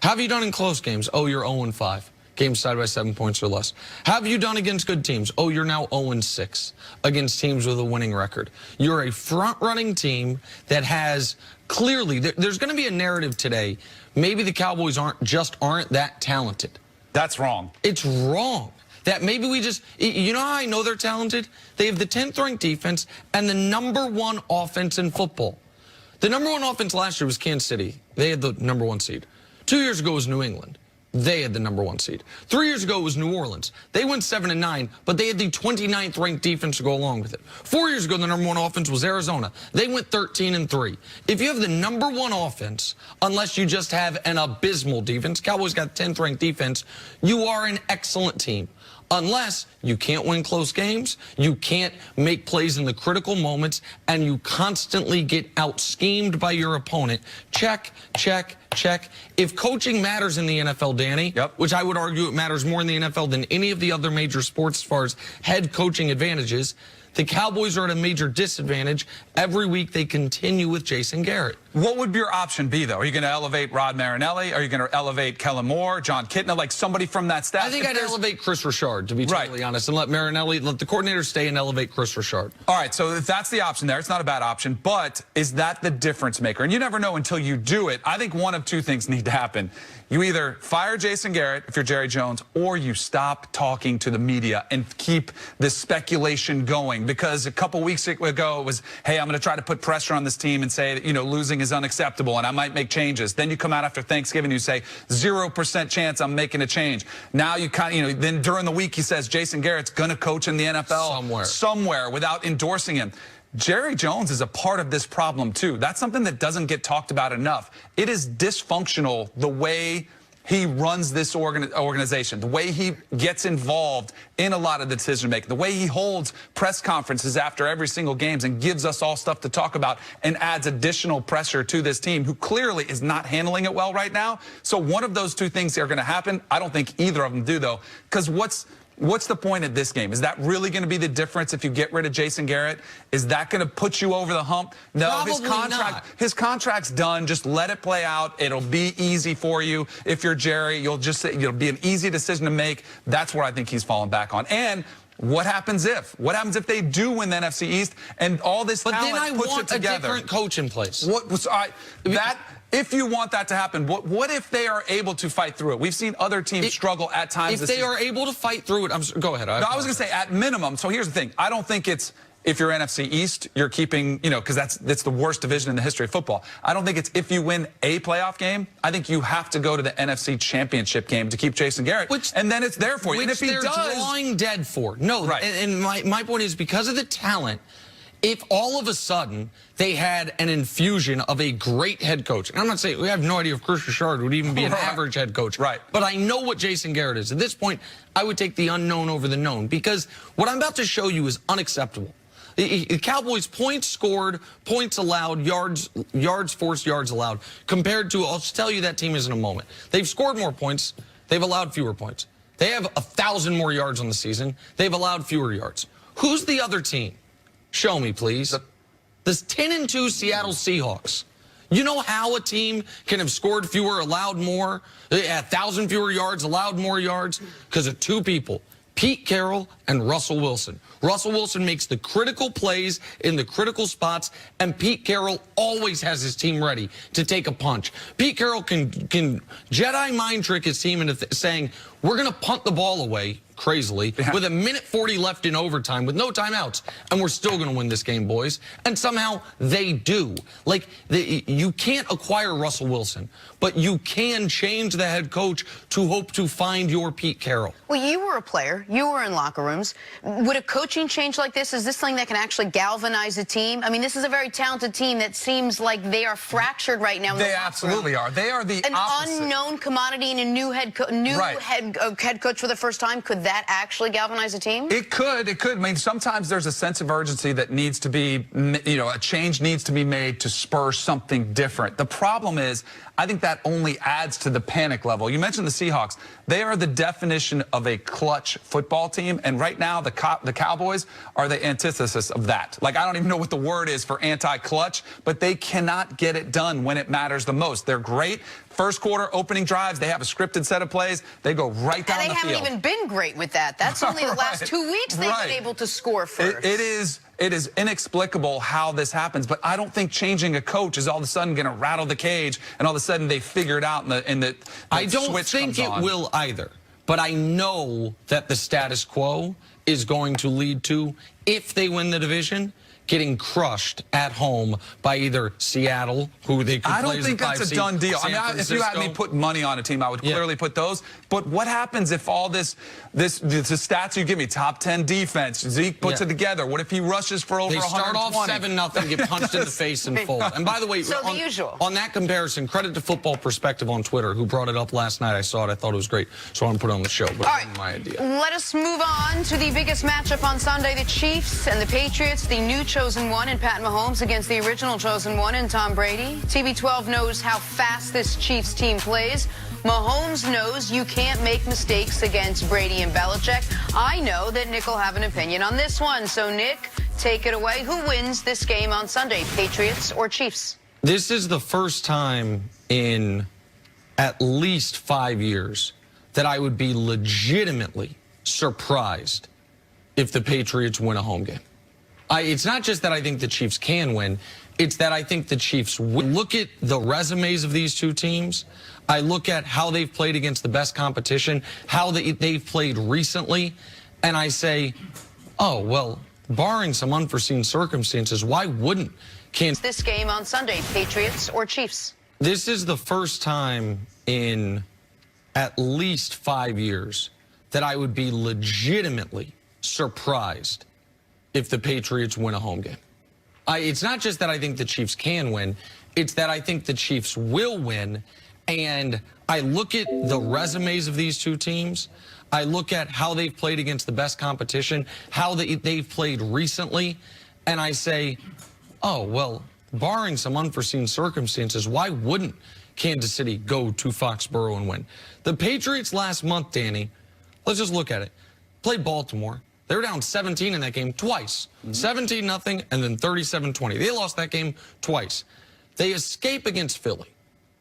Have you done in close games? Oh, you're 0-5. Games tied by 7 points or less. Have you done against good teams? Oh, you're now 0-6 against teams with a winning record. You're a front-running team that has clearly, there's going to be a narrative today. Maybe the Cowboys aren't that talented. That's wrong. It's wrong. That maybe we just, you know how I know they're talented? They have the 10th ranked defense and the #1 offense in football. The #1 offense last year was Kansas City. They had the #1 seed. 2 years ago was New England. They had the #1 seed. 3 years ago was New Orleans. They went 7-9, but they had the 29th ranked defense to go along with it. 4 years ago, the #1 offense was Arizona. They went 13-3. If you have the #1 offense, unless you just have an abysmal defense, Cowboys got 10th ranked defense, you are an excellent team. Unless you can't win close games, you can't make plays in the critical moments, and you constantly get out-schemed by your opponent. Check, check, check. If coaching matters in the NFL, Danny, which I would argue it matters more in the NFL than any of the other major sports as far as head coaching advantages, the Cowboys are at a major disadvantage. Every week they continue with Jason Garrett. What would your option be, though? Are you going to elevate Rod Marinelli? Are you going to elevate Kellen Moore, John Kitna, like somebody from that staff? I think I'd elevate Chris Richard, to be totally honest, and let Marinelli, let the coordinator stay and elevate Chris Richard. All right, so if that's the option there, it's not a bad option, but is that the difference maker? And you never know until you do it. I think one of two things need to happen. You either fire Jason Garrett, if you're Jerry Jones, or you stop talking to the media and keep this speculation going. Because a couple weeks ago it was, hey, I'm going to try to put pressure on this team and say that, you know, losing is unacceptable and I might make changes. Then you come out after Thanksgiving and you say 0% chance I'm making a change. Now you kind of, you know, then during the week he says Jason Garrett's going to coach in the NFL somewhere without endorsing him. Jerry Jones is a part of this problem, too. That's something that doesn't get talked about enough. It is dysfunctional the way he runs this organization, the way he gets involved in a lot of the decision-making, the way he holds press conferences after every single game and gives us all stuff to talk about and adds additional pressure to this team, who clearly is not handling it well right now. So one of those two things are going to happen. I don't think either of them do, though, because what's the point of this game? Is that really going to be the difference if you get rid of Jason Garrett? Is that going to put you over the hump? No, Probably his contract's done. Just let it play out. It'll be easy for you. If you're Jerry, you'll be an easy decision to make. That's where I think he's fallen back on. And what happens if? What happens if they do win the NFC East and all this talent puts it together? But then I want a different coach in place. If you want that to happen, what if they are able to fight through it? We've seen other teams struggle at times. If they are able to fight through it, go ahead. No, I was going to say at minimum. So here's the thing. I don't think it's if you're NFC East, you're keeping, you know, because that's the worst division in the history of football. I don't think it's if you win a playoff game. I think you have to go to the NFC Championship game to keep Jason Garrett, and then it's there for you. And if he does, drawing dead for. No, and my point is because of the talent. If all of a sudden they had an infusion of a great head coach, and I'm not saying we have no idea if Chris Richard would even be an average head coach, but I know what Jason Garrett is. At this point, I would take the unknown over the known because what I'm about to show you is unacceptable. The Cowboys points scored, points allowed, yards forced, yards allowed, compared to, I'll just tell you that team is in a moment. They've scored more points. They've allowed fewer points. They have 1,000 more yards on the season. They've allowed fewer yards. Who's the other team? Show me, please. The 10-2 Seattle Seahawks. You know how a team can have scored fewer, allowed more, 1,000 fewer yards, allowed more yards? Because of two people, Pete Carroll and Russell Wilson. Russell Wilson makes the critical plays in the critical spots, and Pete Carroll always has his team ready to take a punch. Pete Carroll can Jedi mind trick his team into saying, we're going to punt the ball away, crazily, with 1:40 left in overtime, with no timeouts, and we're still going to win this game, boys. And somehow they do. Like, you can't acquire Russell Wilson, but you can change the head coach to hope to find your Pete Carroll. Well, you were a player. You were in locker rooms. Would a coaching change like this, is this something that can actually galvanize a team? I mean, this is a very talented team that seems like they are fractured right now in the locker room. They absolutely are. They are the opposite. An unknown commodity and a new head coach for the first time. Could that actually galvanize a team? It could. It could. I mean, sometimes there's a sense of urgency that needs to be, you know, a change needs to be made to spur something different. The problem is, I think that only adds to the panic level. You mentioned the Seahawks. They are the definition of a clutch football team, and right now the Cowboys are the antithesis of that. Like, I don't even know what the word is for anti-clutch, but they cannot get it done when it matters the most. They're great First quarter, opening drives, they have a scripted set of plays. They go right down the field. And they haven't even been great with that. That's only the last 2 weeks they've been able to score first. It is inexplicable how this happens, but I don't think changing a coach is all of a sudden going to rattle the cage and all of a sudden they figure it out and the I don't switch think comes it on. will either, but I know that the status quo is going to lead to, if they win the division, getting crushed at home by either Seattle, who they could I play don't as think a that's a 5 done seed, deal. San I mean, if you had me Francisco. put money on a team, I would clearly put those. But what happens if all the stats you give me, top 10 defense, Zeke puts it together? What if he rushes for over 120? They start off 7-0, get punched in the face and fold. And by the way, so the usual. On that comparison, credit to Football Perspective on Twitter, who brought it up last night. I saw it. I thought it was great. So I want to put it on the show. But all right, my idea. Let us move on to the biggest matchup on Sunday, the Chiefs and the Patriots, the new chosen one in Pat Mahomes against the original chosen one in Tom Brady. TB12 knows how fast this Chiefs team plays. Mahomes knows you can't make mistakes against Brady and Belichick. I know that Nick will have an opinion on this one. So, Nick, take it away. Who wins this game on Sunday, Patriots or Chiefs? This is the first time in at least 5 years that I would be legitimately surprised if the Patriots win a home game. It's not just that I think the Chiefs can win. It's that I think the Chiefs will. Look at the resumes of these two teams. I look at how they've played against the best competition, how they've played recently, and I say, oh, well, barring some unforeseen circumstances, why wouldn't Kansas? This game on Sunday, Patriots or Chiefs? This is the first time in at least 5 years that I would be legitimately surprised if the Patriots win a home game. It's not just that I think the Chiefs can win. It's that I think the Chiefs will win. And I look at the resumes of these two teams. I look at how they've played against the best competition, how they've played recently. And I say, oh, well, barring some unforeseen circumstances, why wouldn't Kansas City go to Foxborough and win? The Patriots last month, Danny, let's just look at it. Played Baltimore. They were down 17 in that game twice. 17-0 and then 37-20. They lost that game twice. They escape against Philly.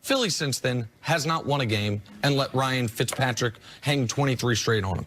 Philly since then has not won a game and let Ryan Fitzpatrick hang 23 straight on them.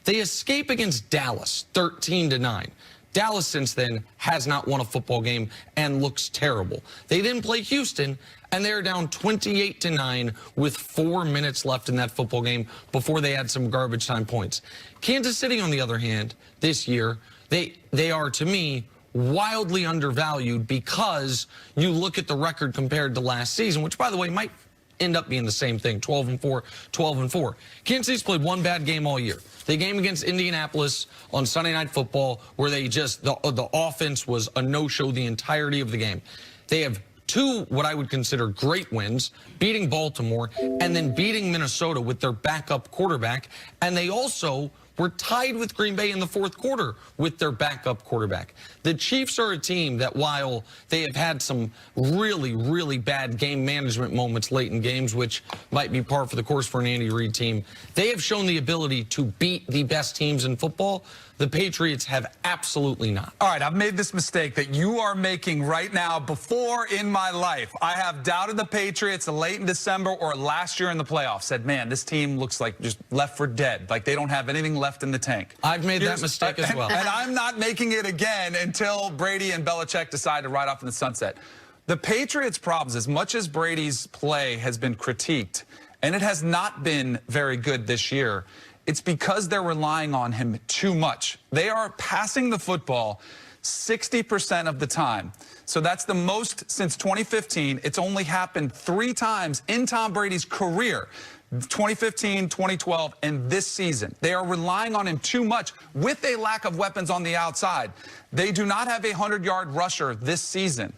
They escape against Dallas 13-9. Dallas since then has not won a football game and looks terrible. They then play Houston and they're down 28-9 with 4 minutes left in that football game before they had some garbage time points. Kansas City, on the other hand, this year, they are, to me, wildly undervalued because you look at the record compared to last season, which, by the way, might end up being the same thing, 12-4, 12-4. Kansas City's played one bad game all year. The game against Indianapolis on Sunday Night Football, where they just, the offense was a no-show the entirety of the game. They have two, what I would consider great wins, beating Baltimore and then beating Minnesota with their backup quarterback. And they also were tied with Green Bay in the fourth quarter with their backup quarterback. The Chiefs are a team that, while they have had some really, really bad game management moments late in games, which might be par for the course for an Andy Reid team, they have shown the ability to beat the best teams in football. The Patriots have absolutely not. All right, I've made this mistake that you are making right now. Before in my life, I have doubted the Patriots late in December or last year in the playoffs. Said, man, this team looks like just left for dead. Like they don't have anything left in the tank. I've made that mistake as well. And I'm not making it again until Brady and Belichick decide to ride off in the sunset. The Patriots' problems, as much as Brady's play has been critiqued, and it has not been very good this year, it's because they're relying on him too much. They are passing the football 60% of the time. So that's the most since 2015. It's only happened 3 times in Tom Brady's career. 2015, 2012, and this season. They are relying on him too much with a lack of weapons on the outside. They do not have a 100-yard rusher this season.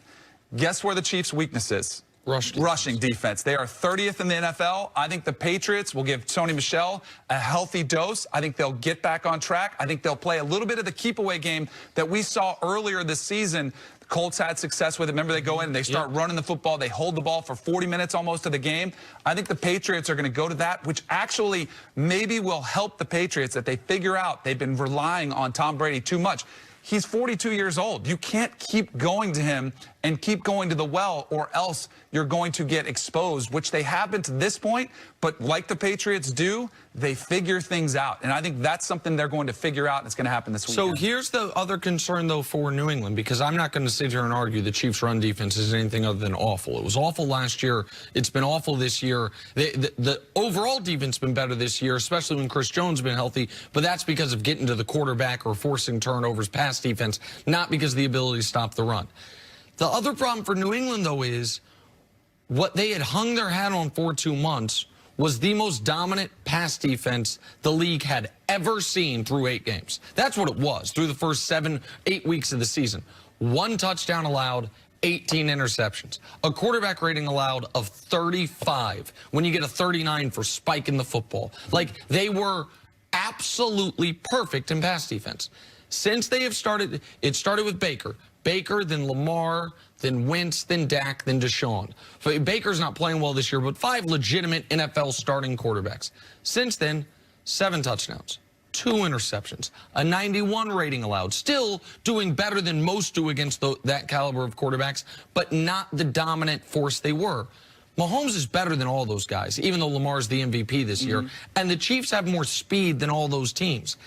Guess where the Chiefs' weakness is? Rushing defense. They are 30th in the NFL. I think the Patriots will give Tony Michel a healthy dose. I think they'll get back on track. I think they'll play a little bit of the keep-away game that we saw earlier this season. The Colts had success with it. Remember, they go in and they start running the football. They hold the ball for 40 minutes almost of the game. I think the Patriots are going to go to that, which actually maybe will help the Patriots that they figure out they've been relying on Tom Brady too much. He's 42 years old. You can't keep going to him and keep going to the well, or else you're going to get exposed, which they have been to this point. But like the Patriots do, they figure things out. And I think that's something they're going to figure out, and it's going to happen this weekend. So here's the other concern, though, for New England, because I'm not going to sit here and argue the Chiefs' run defense is anything other than awful. It was awful last year. It's been awful this year. The overall defense has been better this year, especially when Chris Jones has been healthy, but that's because of getting to the quarterback or forcing turnovers, pass defense, not because of the ability to stop the run. The other problem for New England, though, is what they had hung their hat on for 2 months was the most dominant pass defense the league had ever seen through 8 games. That's what it was through the first 7-8 weeks of the season. 1 touchdown allowed, 18 interceptions. A quarterback rating allowed of 35 when you get a 39 for spiking the football. Like, they were absolutely perfect in pass defense. Since they have started, it started with Baker, then Lamar, then Wentz, then Dak, then Deshaun. Baker's not playing well this year, but 5 legitimate NFL starting quarterbacks. Since then, 7 touchdowns, 2 interceptions, a 91 rating allowed. Still doing better than most do against that caliber of quarterbacks, but not the dominant force they were. Mahomes is better than all those guys, even though Lamar's the MVP this year. And the Chiefs have more speed than all those teams.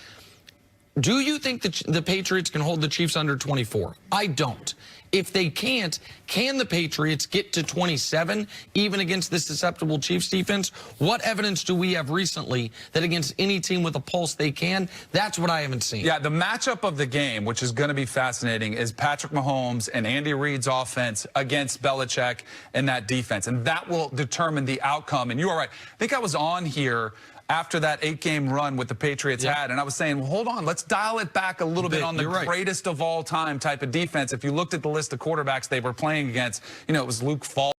Do you think the Patriots can hold the Chiefs under 24? I don't. If they can't, can the Patriots get to 27 even against this susceptible Chiefs defense? What evidence do we have recently that against any team with a pulse they can? That's what I haven't seen. Yeah, the matchup of the game, which is going to be fascinating, is Patrick Mahomes and Andy Reid's offense against Belichick and that defense. And that will determine the outcome. And you are right. I think I was on here after that 8-game run with the Patriots had, and I was saying, well, hold on, let's dial it back a little bit on the greatest of all time type of defense. If you looked at the list of quarterbacks they were playing against, you know, it was Luke Falk.